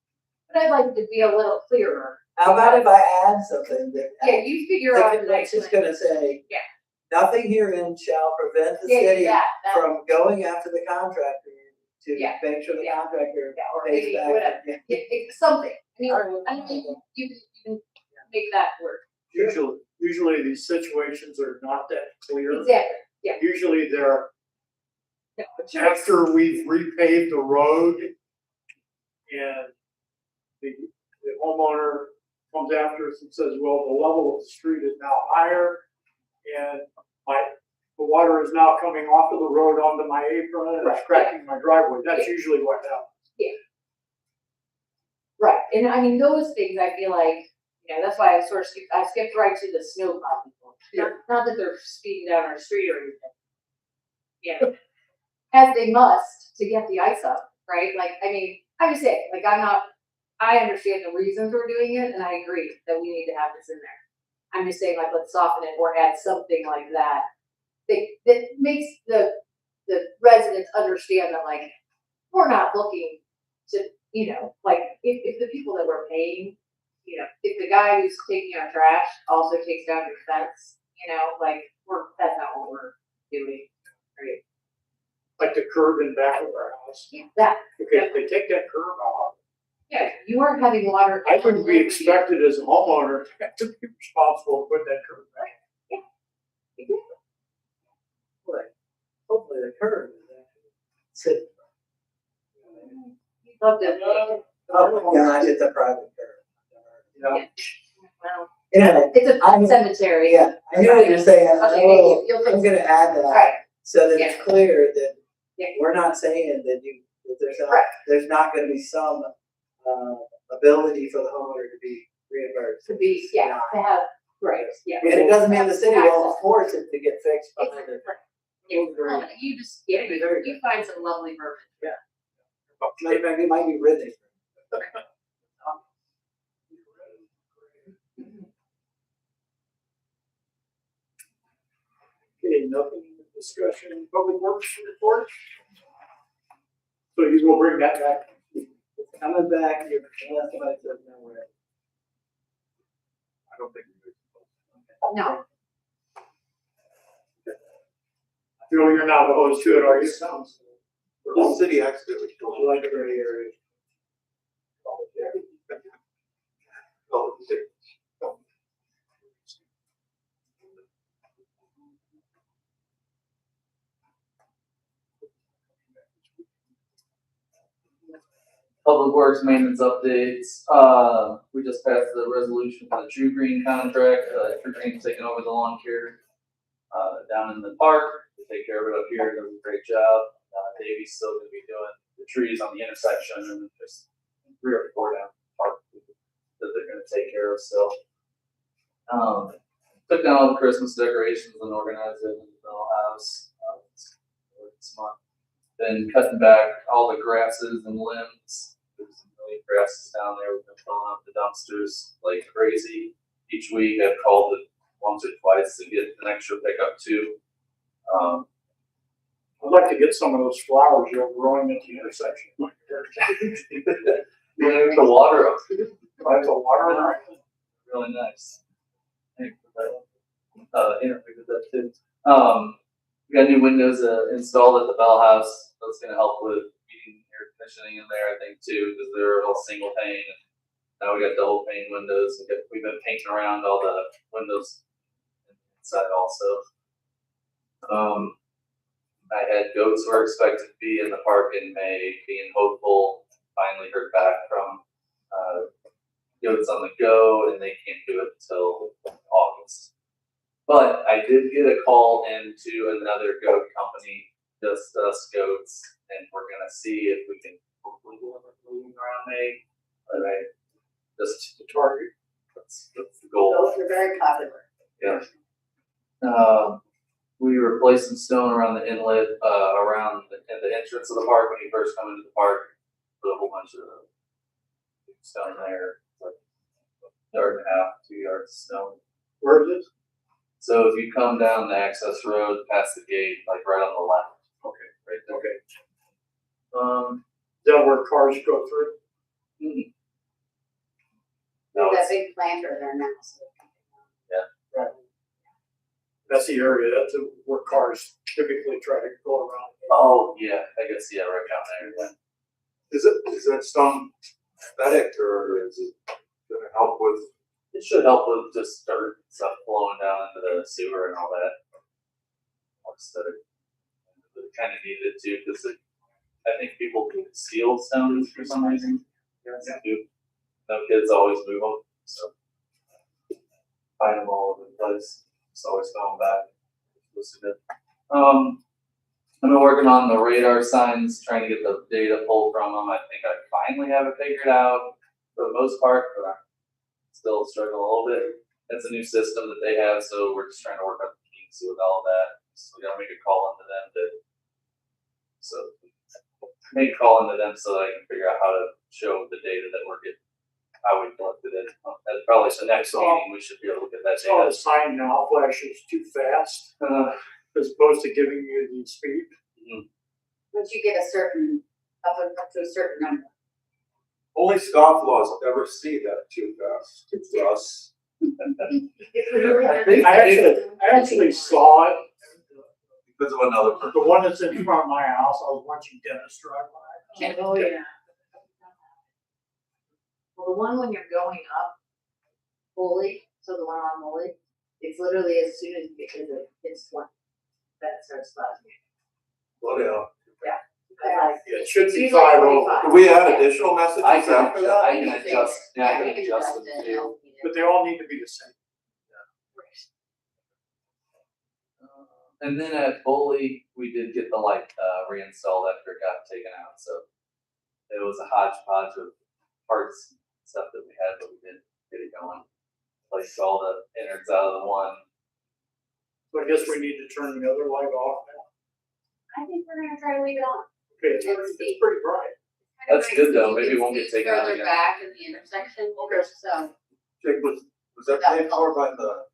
But I'd like to be a little clearer. How about if I add something that? Yeah, you figure out the It's next just one. gonna say. Yeah. Nothing herein shall prevent the Yeah, city that, from going after the contractor to Yeah. make sure the Yeah. contractor yeah, or pays maybe back. whatever. Yeah. Yeah, it's something. I mean, Alright. I mean, you can make that work. Usually these situations are not that clear. Exactly. Usually they're No, but you're- after we've repaved the road and the homeowner comes after us and says, well, the level of the street is now higher and the water is now coming off of the road onto my apron and it's cracking my driveway. That's usually what happens. Right, and I mean, those things, I feel like, you know, that's why I sort of skipped right to the snow plow people. Not that they're speeding down our street or anything. Yeah, as they must to get the ice up, right? Like, I mean, I'm just saying, like, I understand the reasons we're doing it, and I agree that we need to have this in there. I'm just saying, like, let's soften it or add something like that, that makes the residents understand that, like, we're not looking to, you know, like, if the people that we're paying, you know, if the guy who's taking our trash also takes down your fence, you know, like, that's not what we're doing, right? Like the curb in back of our house. Yeah, that, Okay, if they take that curb off, yeah, you are having water. I wouldn't be expected as a homeowner to be responsible for that curb back. Hopefully the curb is actually sitting. Love to, Oh, yeah, it's a private curb. You know? well, Anyway, it's I'm- a cemetery. yeah, I hear what you're saying. Okay, Oh, you'll I'm fix gonna add that, Right, so that it's clear that Yeah. we're not saying that Right. there's not gonna be some, ability for the homeowner to be reimbursed. to be, yeah, to have, right, yeah. And it doesn't mean the city will Access. force it to get fixed by It's- the. Yeah, well, you just, yeah, you find some lovely verbiage. It might be written. Okay, nothing in discussion, public works report. So you will bring that back. It's coming back, you're, unless somebody says no way. I don't think we do. No, Feeling you're not opposed to it, are you? The city accidentally Would killed you like to go to your? Public Works maintenance updates, we just passed the resolution for the True Green contract, True Green's taking over the lawn care. Down in the park, they take care of it up here, does a great job, Davey's still gonna be doing the trees on the intersection and just 3 or 4 down the park that they're gonna take care of still. Took down all the Christmas decorations and organized it in the middle house, this month. Been cutting back all the grasses and limbs. There's some million grasses down there. We've been filling up the dumpsters like crazy. Each week I've called it once or twice to get an extra pickup too. I'd like to get some of those flowers you're growing at the intersection. You know, the water up. Like the water line. Really nice. Thank you for that. Interview with that too. We got new windows installed at the Bell House. That's gonna help with heating, air conditioning in there, I think too, because they're all single pane. And now we got double pane windows. We've been painting around all the windows inside also. I had goats were expected to be in the park in May, being hopeful. Finally heard back from Goats on the Go, and they can't do it until August. But I did get a call into another goat company, just us goats, and we're gonna see if we can hopefully do it around May. But I just the target. That's the goal. Those are very popular. Yeah. We replaced some stone around the inlet, around the entrance of the park when you first come into the park. Put a whole bunch of stone there, like a yard and a half, 2 yards of stone. Where is it? So if you come down the access road past the gate, like right on the left. Okay. Right there. Okay. Is that where cars go through? No, That it's, big planter there now. So. That's the area, that's where cars typically try to go around. oh, yeah, I guess, yeah, right down there, yeah. Is that stone static or is it gonna help with? It should help with just dirt and stuff flowing down into the sewer and all that. More aesthetic. Kind of needed too, because I think people can steal stones for some reason. Yeah. No kids always move them, so find them all over the place. It's always going back. Listen to I've been working on the radar signs, trying to get the data pulled from them. I think I finally have it figured out for the most part, but I'm still struggling a little bit. That's a new system that they have, so we're just trying to work out the kinks with all that. So we gotta make a call into them so that I can figure out how to show the data that we're getting, how we collected it. That's probably the next meeting, we should be able to get that So the data. sign now flashes too fast, as opposed to giving you the speed. Once you get a certain, up to a certain number. Only scofflaws ever see that too fast. It's us. I actually saw it, Because of another person. the one that's in front of my house, I was watching Dennis drive by. Oh, yeah. Well, the one when you're going up fully, so the one on Woolley, it's literally as soon as you get to the, it's one that starts flashing. Well, yeah. Like, It should be she's like 5:00, Do we add additional messages I can, after that? I can adjust, yeah, I can adjust them too. but they all need to be the same. And then at Bully, we did get the light, reinstalled after it got taken out, so. It was a hodgepodge of parts, and stuff that we had, but we did get it going. Placed all the innards out of the one. So I guess we need to turn the other light off now. I think we're gonna try to leave it on. Okay, it's pretty bright. That's good, though. Maybe it You won't can get see taken out further again. back in the intersection, so. Jake, was that paid for by the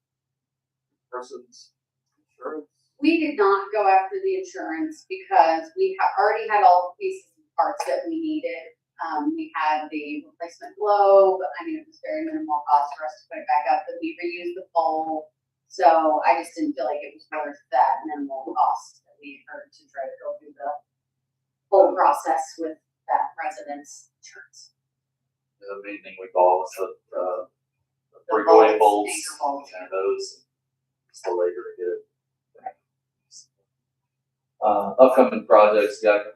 person's insurance? We did not go after the insurance because we already had all the pieces and parts that we needed. We had the replacement globe. I mean, it was very minimal cost for us to put it back up, but we reused the pole. So I just didn't feel like it was worth that minimal cost that we incurred to try to go through the whole process with that resident's insurance. The main thing we bought was the The breakaway bolts, bolts, anchor bolts. and those, it's the labor to get it. Upcoming projects got,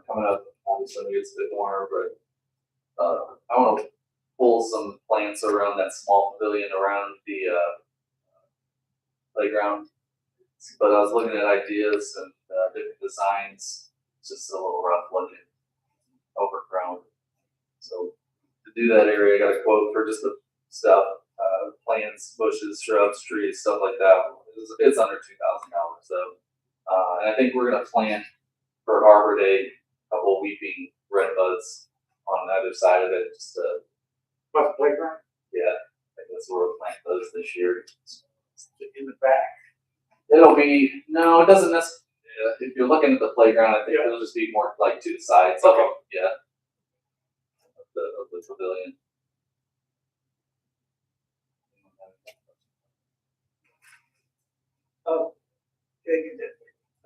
coming up, obviously when it gets a bit warmer, but, I wanna pull some plants around that small pavilion around the, playground. But I was looking at ideas and, different designs, it's just a little rough looking, overgrown. So to do that area, I got a quote for just the stuff, plants, bushes, shrubs, trees, stuff like that. It's under $2,000 though. And I think we're gonna plant for Arbor Day, a couple weeping red buds on either side of it, just to, By the playground, yeah, I guess we'll plant those this year. in the back. It'll be, no, it doesn't necessarily, if you're looking at the playground, I think it'll just be more like to the sides. Okay. Yeah. Of the pavilion.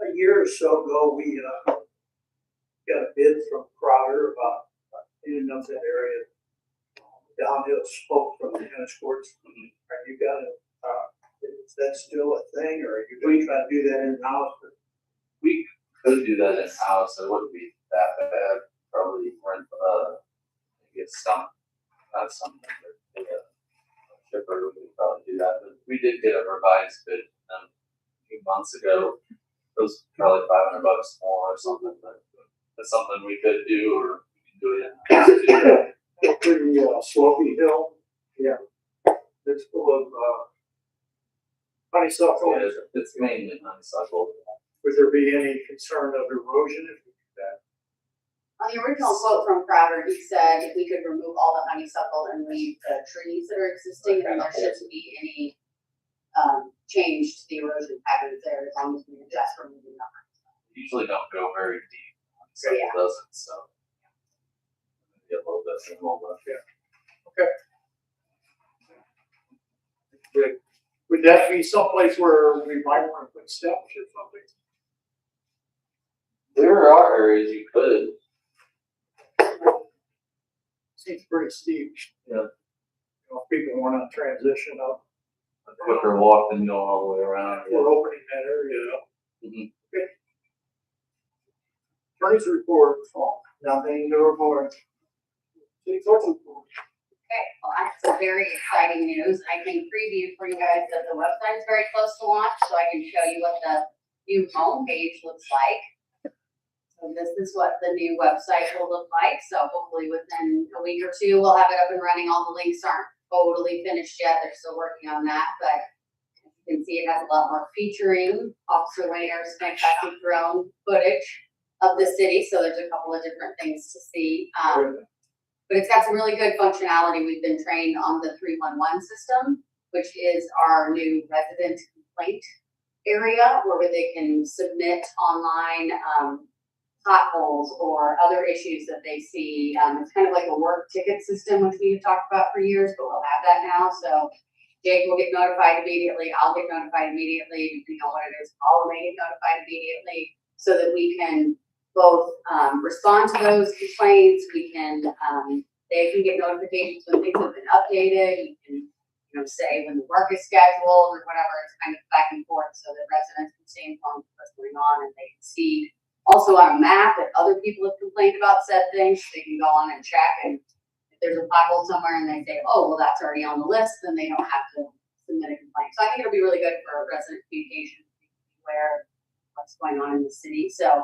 A year or so ago, we, got a bid from Crowder about cleaning up that area. Downhill slope from the tennis courts. Have you got it, is that still a thing, or are you gonna try to do that in-house? We could do that in-house, it wouldn't be that bad, probably rent, maybe a stump, not something, but a shipper, we could probably do that, but we did get a revised bid, a few months ago. It was probably $500 more or something, but it's something we could do, or we can do it in-house. Pretty, slopey hill. Yeah. It's full of, honeysuckle. Yeah, it's mainly honeysuckle. Would there be any concern of erosion if we do that? On the original quote from Crowder, he said if we could remove all the honeysuckle and leave the trees that are existing, then there shouldn't be any change to the erosion patterns there as long as we adjust for moving them. Usually don't go very deep, so Yeah. it doesn't, so. Get a little bit of involvement. Would that be someplace where we might want to put steps or something? There are areas you could, Seems pretty steep. Yeah. You know, if people want to transition up, a quicker walk than going all the way around. we're opening that area up. Mhm. Attorney's report, nothing to report. City clerk's report. Okay, well, I have some very exciting news. I can preview for you guys that the website is very close to launch, so I can show you what the new homepage looks like. So this is what the new website will look like. So hopefully within a week or two, we'll have it up and running. All the links aren't totally finished yet. They're still working on that, but you can see it has a lot more featuring Officer Wayner's fantastic drone footage of the city. So there's a couple of different things to see. But it's got some really good functionality. We've been trained on the 311 system, which is our new resident complaint area where they can submit online potholes or other issues that they see. It's kind of like a work ticket system, which we've talked about for years, but we'll have that now. So Jake will get notified immediately. I'll get notified immediately. You know what it is. Paul may get notified immediately so that we can both respond to those complaints. We can, they can get notifications when things have been updated. You can, you know, say when the work is scheduled or whatever. It's kind of back and forth so that residents can stay informed of what's going on and they can see also on a map if other people have complained about said things. They can go on and check, and if there's a pothole somewhere and they say, oh, well, that's already on the list, then they don't have to submit a complaint. So I think it'll be really good for resident communication, where what's going on in the city. So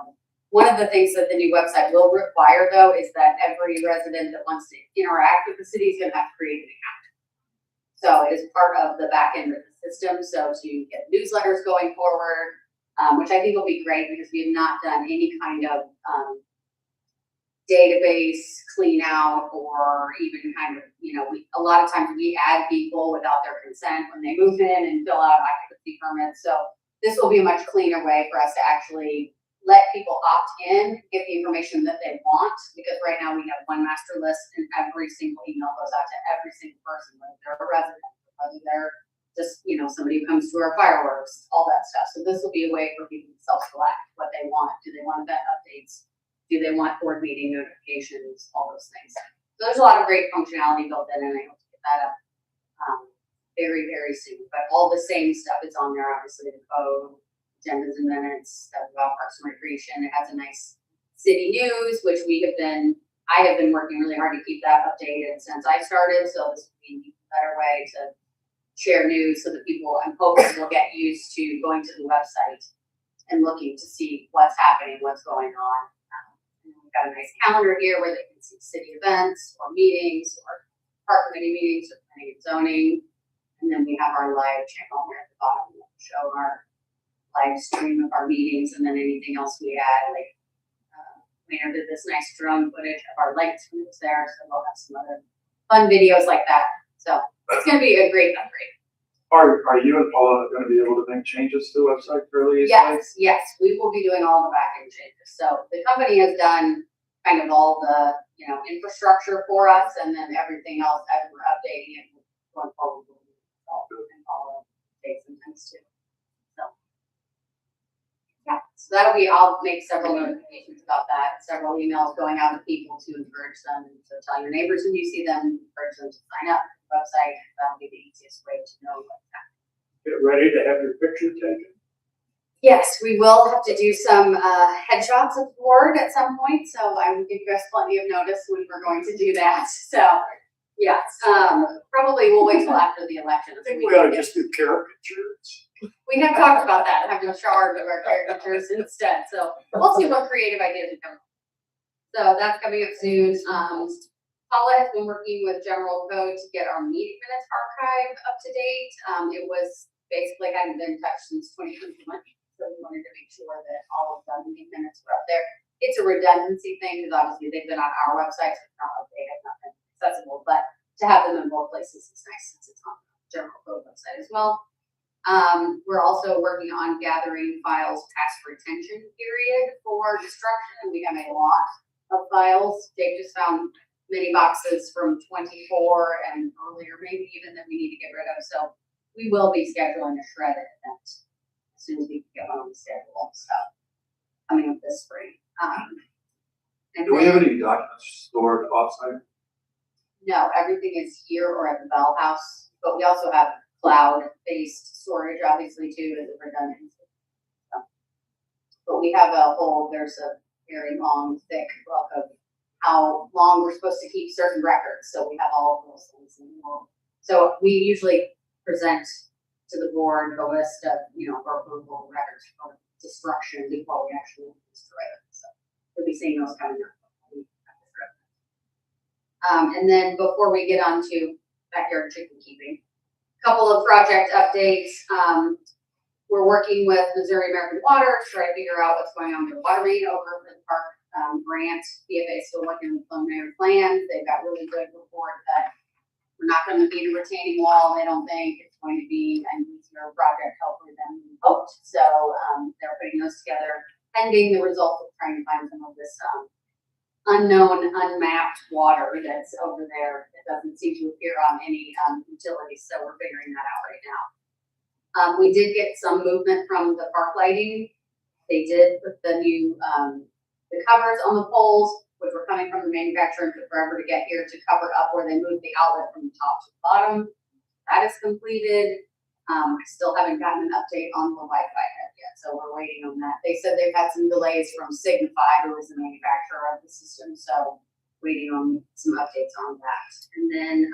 one of the things that the new website will require, though, is that every resident that wants to interact with the city is going to have to create an account. So it is part of the back end of the system. So to get newsletters going forward, which I think will be great because we have not done any kind of database clean out or even kind of, you know, a lot of times we add people without their consent when they move in and fill out occupancy permits. So this will be a much cleaner way for us to actually let people opt in, get the information that they want, because right now we have one master list and every single email goes out to every single person, whether they're a resident, whether they're just, you know, somebody who comes to our fireworks, all that stuff. So this will be a way for people to self-select what they want. Do they want event updates? Do they want board meeting notifications? All those things. So there's a lot of great functionality built in, and I hope to get that up very, very soon. But all the same stuff is on there, obviously, the code, agendas and minutes, stuff about Parks and Recreation. It has a nice city news, which I have been working really hard to keep that updated since I started. So this will be a better way to share news so that people, I'm hoping, will get used to going to the website and looking to see what's happening, what's going on. And we've got a nice calendar here where they can see city events or meetings or park committee meetings or planning and zoning. And then we have our live channel here at the bottom that will show our live stream of our meetings, and then anything else we add, like Mayor did this nice drone footage of our lights when it's there, so we'll have some other fun videos like that. So it's going to be a great upgrade. Are you and Paula going to be able to make changes to the website fairly easily? Yes, we will be doing all the backend changes. So the company has done kind of all the, you know, infrastructure for us, and then everything else as we're updating it going forward, we'll do all the dates and things too. So yeah, so I'll make several notifications about that, several emails going out to people to encourage them, and to tell your neighbors when you see them, encourage them to sign up for the website. That'll be the easiest way to know what's happening. Get ready to have your picture taken. Yes, we will have to do some headshots of the board at some point, so I will give you guys plenty of notice when we're going to do that. So yeah, probably we'll wait till after the election. I think we ought to just do caricatures. We have talked about that, having a charge of our caricatures instead. So we'll see what creative ideas we come up with. So that's coming up soon. Paula has been working with General Code to get our meeting minutes archive up to date. It was basically hadn't been touched since 2021. So we wanted to make sure that all of the meeting minutes were up there. It's a redundancy thing because obviously they've been on our website, so it's not updated, not been accessible, but to have them in both places is nice since it's on the General Code website as well. We're also working on gathering files past retention period for destruction, and we have a lot of files. Dave just found many boxes from 24 and earlier, maybe even that we need to get rid of. So we will be scheduling a shredded event as soon as we can get on the schedule. So coming up this spring. And Do we have any documents stored offsite? No, everything is here or at the Bell House, but we also have cloud-based storage, obviously, too, as a redundancy. So, but we have there's a very long, thick book of how long we're supposed to keep certain records. So we have all of those things in the world. So we usually present to the board the list of, you know, for approval records destruction before we actually destroy it. So we'll be seeing those coming up. And then before we get on to backyard chicken keeping, couple of project updates. We're working with Missouri American Water to try to figure out what's going on with the water main over at the park grant. BFA is still looking at preliminary plans. They've got really good report that we're not going to be a retaining wall. They don't think it's going to be an easier project, hopefully, than we hoped. So they're putting those together, pending the results of trying to find some of this unknown, unmapped water that's over there. It doesn't seem to appear on any utilities, so we're figuring that out right now. We did get some movement from the park lighting. They did put the new the covers on the poles, which were coming from the manufacturer and took forever to get here to cover up where they moved the outlet from the top to the bottom. That is completed. I still haven't gotten an update on the Wi-Fi yet, so we're waiting on that. They said they've had some delays from Signify, who is the manufacturer of the system, so waiting on some updates on that. And then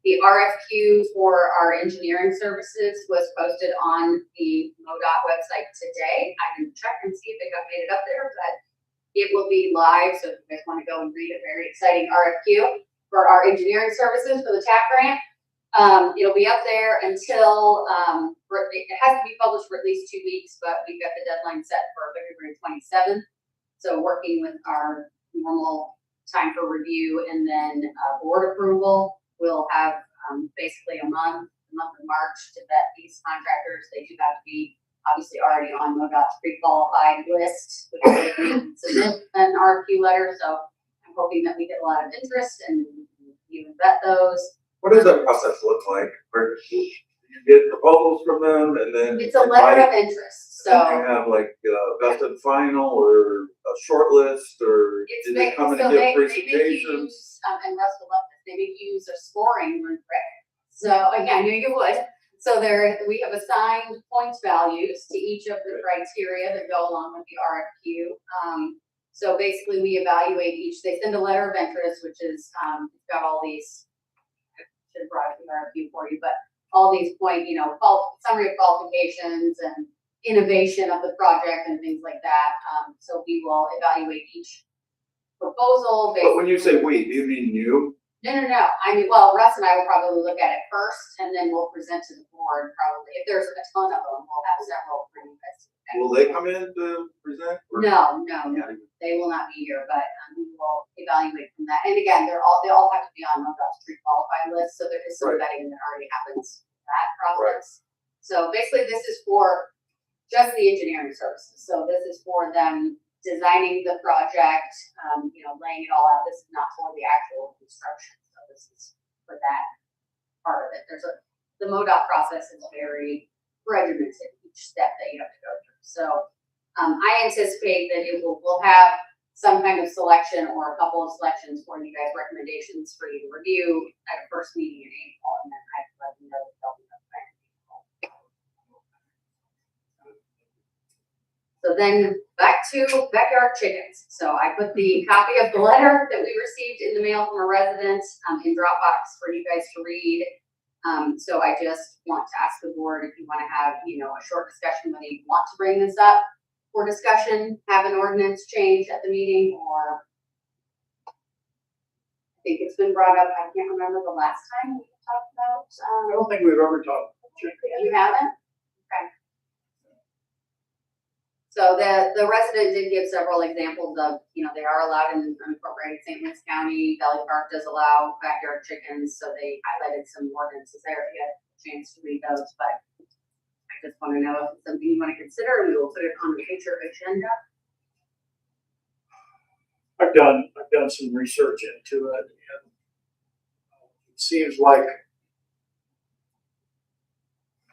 the RFQ for our engineering services was posted on the MoDOT website today. I can check and see if it got made it up there, but it will be live, so if you guys want to go and read it, very exciting RFQ for our engineering services for the TAP grant. It'll be up there until, it has to be published for at least 2 weeks, but we've got the deadline set for February 27th. So working with our normal time for review and then board approval, we'll have basically a month of March to vet these contractors. They do have to be obviously already on MoDOT's pre-qualified list, which they can submit an RFQ letter. So I'm hoping that we get a lot of interest and you vet those. What does that process look like? Where you get proposals from them and then? It's a letter of interest, And so. you have like best and final or a short list, or It's do they come in and so give they make you presentations? use, and Russ will love this, they make you use a scoring rubric. So, again, I knew you would. So we have assigned point values to each of the criteria that go along with the RFQ. So basically we evaluate each, they send a letter of interest, which is, it's got all these, I should have brought the RFQ for you, but all these summary of qualifications and innovation of the project and things like that. So we will evaluate each proposal. But when you say we, do you mean you? No. I mean, well, Russ and I will probably look at it first, and then we'll present to the board probably. If there's a ton of them, we'll have several for you guys. Will they come in to present? Or- No, they will not be here, but we will evaluate from that. And again, they all have to be on MoDOT's pre-qualified list, so there is some Right. vetting that already happens in that process. So basically, this is for just the engineering services. So this is for them designing the project, laying it all out. This is not for the actual construction. So this is for that part of it. The MoDOT process is very regimented, each step that you have to go through. So I anticipate that we'll have some kind of selection or a couple of selections for you guys, recommendations for you to review at a first meeting in April, and then I can let you know that they'll be up there. So then back to backyard chickens. So I put the copy of the letter that we received in the mail from a resident in Dropbox for you guys to read. So I just want to ask the board if you want to have, a short discussion, whether you want to bring this up for discussion, have an ordinance change at the meeting, or I think it's been brought up. I can't remember the last time we talked about. I don't think we've ever talked. You haven't? Okay. So the resident did give several examples of, they are allowed in unincorporated St. Louis County. Valley Park does allow backyard chickens, so they highlighted some ordinances there if you had a chance to read those. But I just want to know if it's something you want to consider, and we will put it on the future agenda. I've done some research into it, and it seems like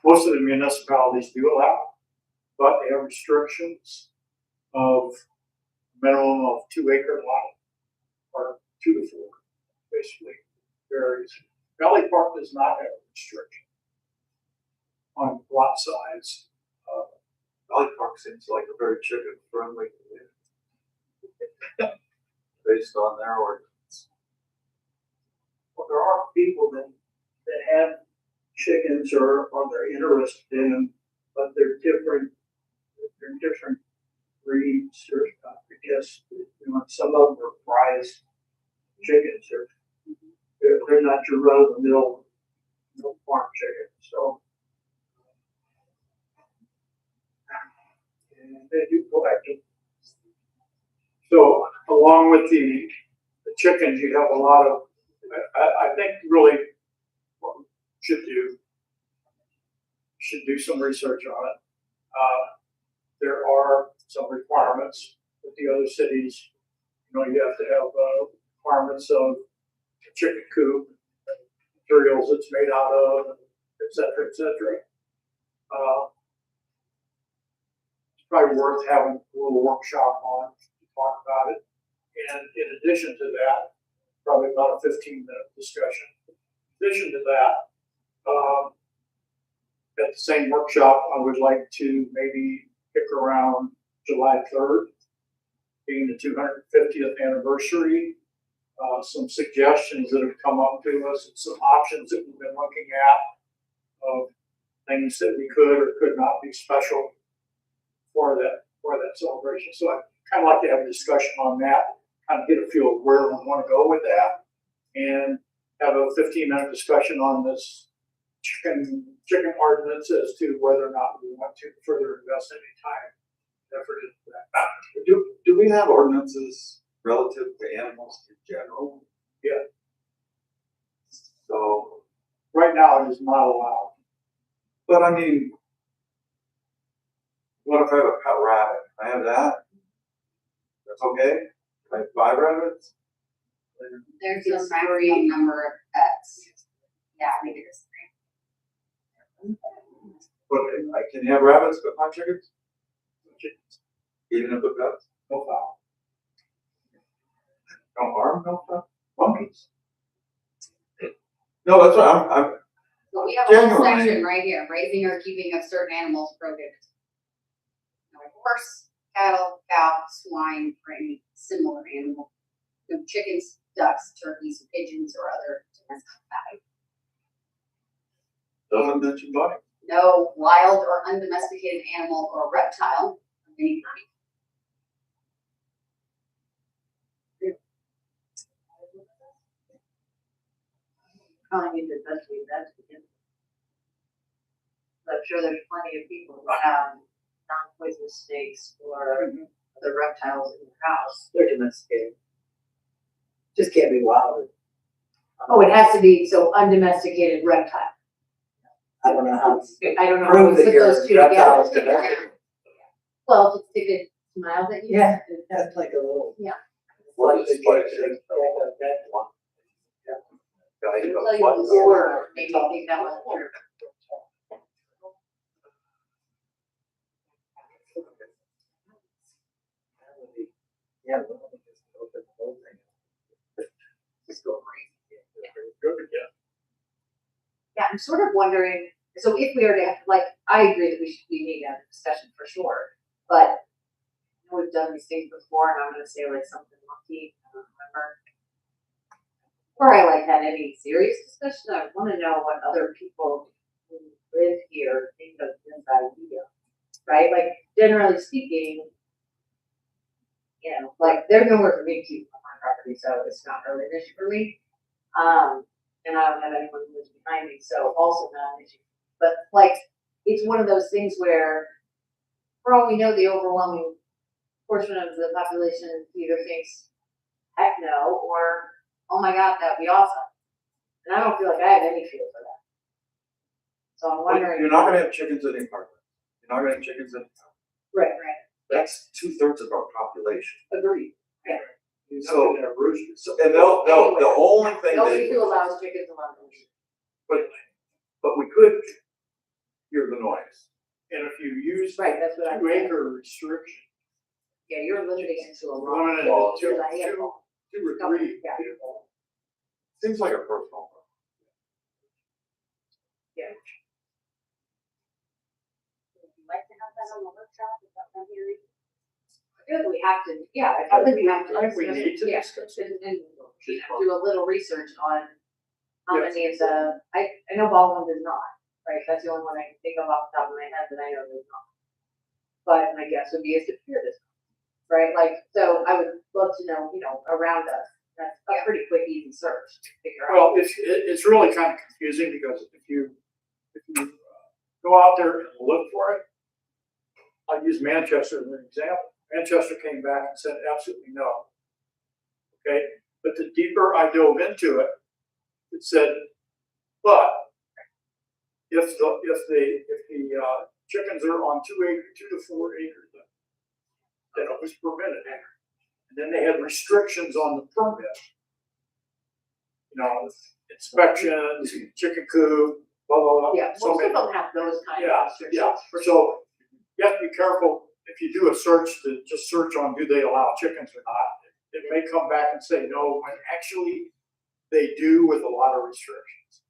most of the municipalities do allow, but they have restrictions of minimum of 2 acre lot, or 2 to 4, basically varies. Valley Park does not have a restriction on lot size. Valley Park seems like a very chicken friendly based on their ordinance. Well, there are people that have chickens or they're interested in them, but they're different different breeds, or, I guess, some of them are prize chickens, or they're not your run-of-the-mill farm chickens, so. And they do collect them. So along with the chickens, you have a lot of, I think really what we should do some research on it. There are some requirements with the other cities. You know, you have to have requirements of chicken coop, materials it's made out of, et cetera, et cetera. It's probably worth having a little workshop on to talk about it. And in addition to that, probably about a 15-minute discussion. In addition to that, at the same workshop, I would like to maybe pick around July 3rd, being the 250th anniversary. Some suggestions that have come up to us, and some options that we've been looking at of things that we could or could not be special for that celebration. So I kind of like to have a discussion on that, kind of get a feel of where we want to go with that, and have a 15-minute discussion on this chicken ordinance as to whether or not we want to further invest any time, effort into that. Do we have ordinances relative to animals in general? Yeah. So, Right now, it is not allowed. but I mean, what if I have a pet rabbit? Can I have that? That's okay? Can I have 5 rabbits? There's a maximum number of pets. Yeah, I think it is 3. But can you have rabbits but not chickens? Even if they're pets? No foul. No harm, no foul? Monkeys? No, that's what I'm But we have a whole Genuinely. section right here, raising or keeping of certain animals prohibited. Horse, cattle, cow, swine, or any similar animal. Chickens, ducks, turkeys, pigeons, or other domestic fowl. doesn't mention bunny. No wild or undomesticated animal or reptile of any kind. Calling it domestic, that's again. I'm sure there's plenty of people who have non-poisonous snakes or other reptiles in their house. They're domesticated. Just can't be wild. Oh, it has to be, so undomesticated reptile. I don't know how. I don't know how Prove to that put your those two reptile is together. domesticated. Well, just if it smiles at you. Yeah, that's like a little. Yeah. What Like is the spice? I'll tell you more, maybe I think that was true. Yeah. Just go crazy. Good, yeah. Yeah, I'm sort of wondering, so if we are to have, like, I agree that we need to have a discussion for sure, but I know we've done these things before, and I'm gonna say like something lucky, I don't remember. Before I like had any serious discussion, I wanna know what other people who live here think of this idea, right? Like, generally speaking, you know, like, there's nowhere for me to keep on my property, so it's not really an issue for me. And I don't have anyone who lives behind me, so also not an issue. But like, it's one of those things where, for all we know, the overwhelming portion of the population either thinks, heck no, or, oh my God, that'd be awesome. And I don't feel like I have any feel for that. So I'm wondering. You're not gonna have chickens in the apartment. You're not gonna have chickens in. Right. That's 2/3 of our population. Agreed. So, They're roosters. so and the only thing Nobody they, who allows chickens allows them. but we could hear the noise. And if you use Right, that's what I said. 2-acre restriction, Yeah, you're limiting it to a lot. limited Well, to Because I have- 2 or 3 Yeah. people. Seems like a personal. Would you like to have that on the workshop? Is that what I'm hearing? I feel like we have to, yeah, I think we need to Yeah, discuss and, it. and, you know, do a little research on how many of the, I know Baldwin does not, right? That's the only one I can think of off the top of my head that I know does not. but my guess would be is to hear this, right? Like, so I would love to know, around us, that's a pretty quick, easy search to figure out. Well, it's really kind of confusing because if you go out there and look for it, I'll use Manchester as an example. Manchester came back and said absolutely no. Okay, but the deeper I dove into it, it said, but if the chickens are on 2 to 4 acres, then it was permitted. And then they had restrictions on the permit. Inspections, chicken coop, blah, blah, blah. Yeah, So most many- of them have those kind of Yeah, restrictions. yeah, so you have to be careful if you do a search to just search on do they allow chickens or not. It may come back and say no, when actually they do with a lot of restrictions.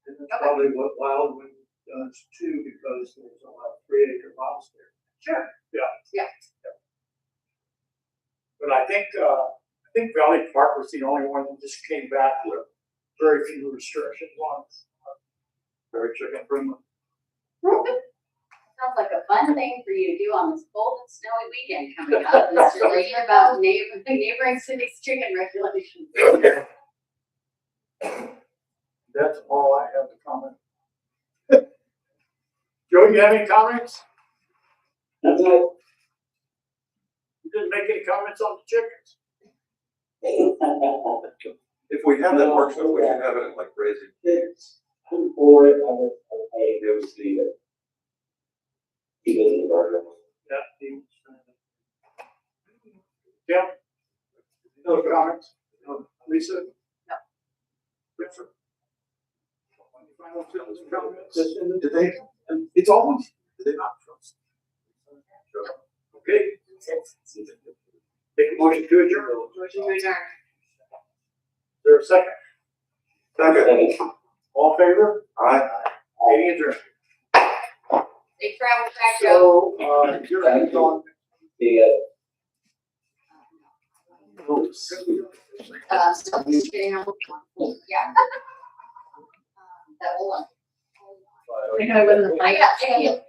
And that's probably what Wildwood does too, because there's a lot of 3 acre lots there. Sure. But I think Valley Park was the only one that just came back with very few restrictions on very chicken friendly. Sounds like a fun thing for you to do on this cold and snowy weekend coming up, is to read about neighboring cities' chicken regulations. That's all I have to comment. Joe, you have any comments? That's it. You didn't make any comments on the chickens. If we have that workshop, we should have it like raising. Kids, I'm for it, I it was the, keep it in the garden. Yeah. No comments? No. Lisa? No. Richard? Any final comments? Did they, it's always, did they not trust? Okay. Take a motion to adjourn. Motion to adjourn. Is there a second? Second. All in favor? Aye. Meeting adjourned. Safe travel back, Joe. So, you're on. The, So just getting on. Yeah. That old one. I know I wasn't. I got